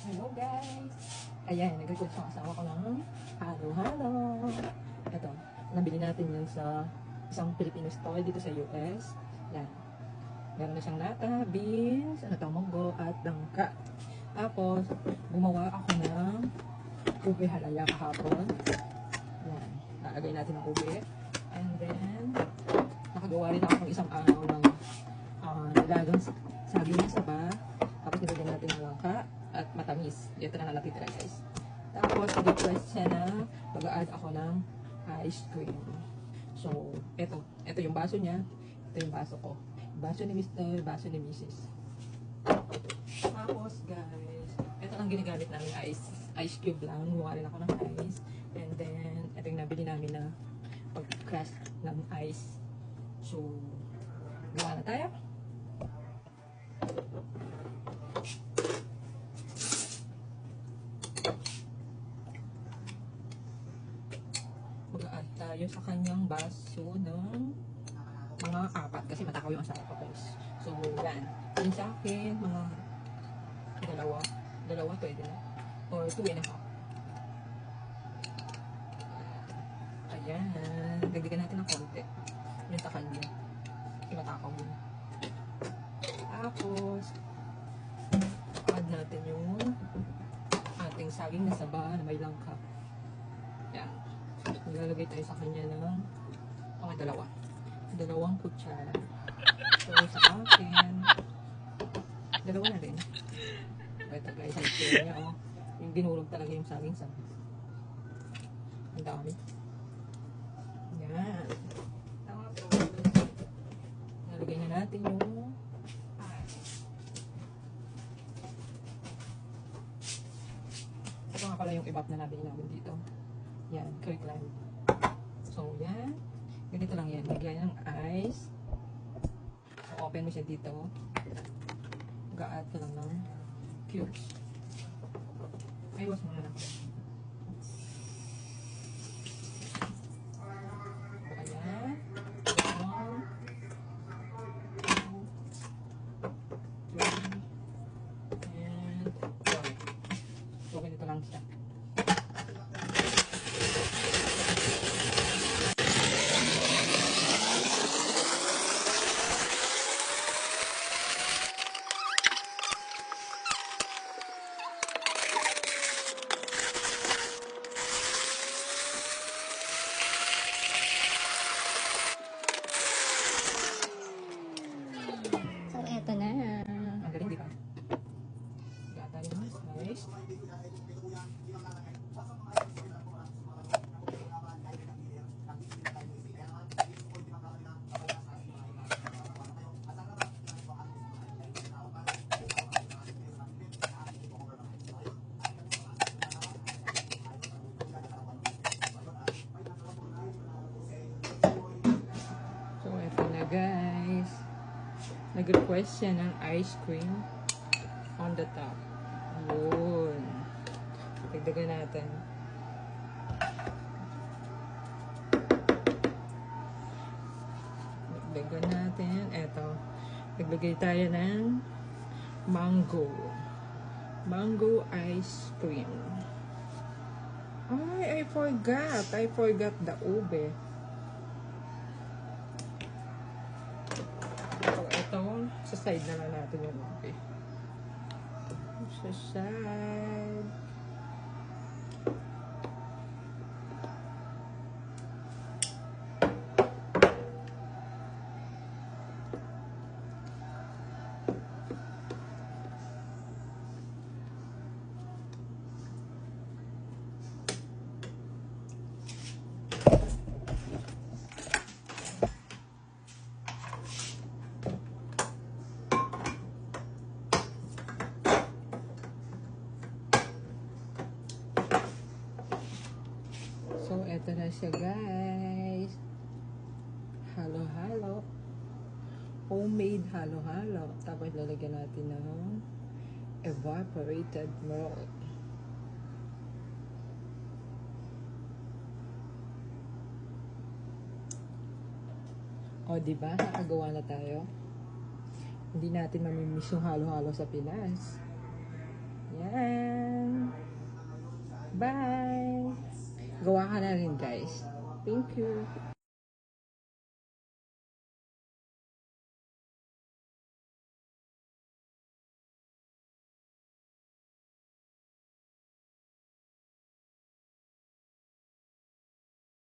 Hello guys! Ayan, nag-record sa asawa ko ng halo-halo. Ito, nabili natin yun sa isang Filipino store dito sa US. Yan. Meron na siyang nata, beans, munggo, at langka. Tapos, gumawa ako ng ube halaya kahapon. Yan. Lalagay natin ang ube. And then, nakagawa rin ako ng isang araw ng nilagang saging sa saba. Tapos nilagyan natin ng langka at matamis. Ito na natitira guys. Tapos nag-request siya na mag-a-add ako ng ice cream. So, ito yung baso niya. Ito yung baso ko. Baso ni Mr. Baso ni Mrs. Tapos guys, ito lang ginagamit namin ice cube lang. Gumawa rin ako ng ice. And then, ito yung nabili namin na pag-crush ng ice. So, gawa na tayo. Mag-add tayo sa kanyang baso ng mga 4 kasi matakaw yung asawa ko guys. So yan, yun sa akin mga dalawa pwede na or 2.5. Ayan, dagdagan natin ng konti yung sa kanya kasi matakaw yun. Tapos add natin yung ating saging na saba na may langka. Yan. Nilalagay tayo sa kanya ng dalawang kutsara. So, sa akin, dalawa na rin. Ito guys, ang share niya, oh. Yung ginurog talaga yung saging sa. Ang dami. Yan. Nalagay na natin yung ito nga pala yung ibap na nabili namin dito. Yan, Kirkland. So, yan. Ganito lang yan. Lagyan ng ice. So, open mo siya dito. Mag-a-add ka lang ng cubes. Aywas muna na. Ayan. 1, 2, 3, and 4. So, ganito lang siya. Guys, nag-request siya ng ice cream on the top. Yun. Dagdagan natin. Dagdagan natin. Eto. Naglagay tayo ng mango. Mango ice cream. Ay, I forgot the ube. Sa side na lang natin yung ube. Sa side. So, eto na siya guys. Halo-halo. Homemade halo-halo. Tapos lalagyan natin ng evaporated milk. O, diba? Nakagawa na tayo. Hindi natin mamimiss yung halo-halo sa Pinas. Yan. Bye! Gawa ka na rin, guys. Thank you.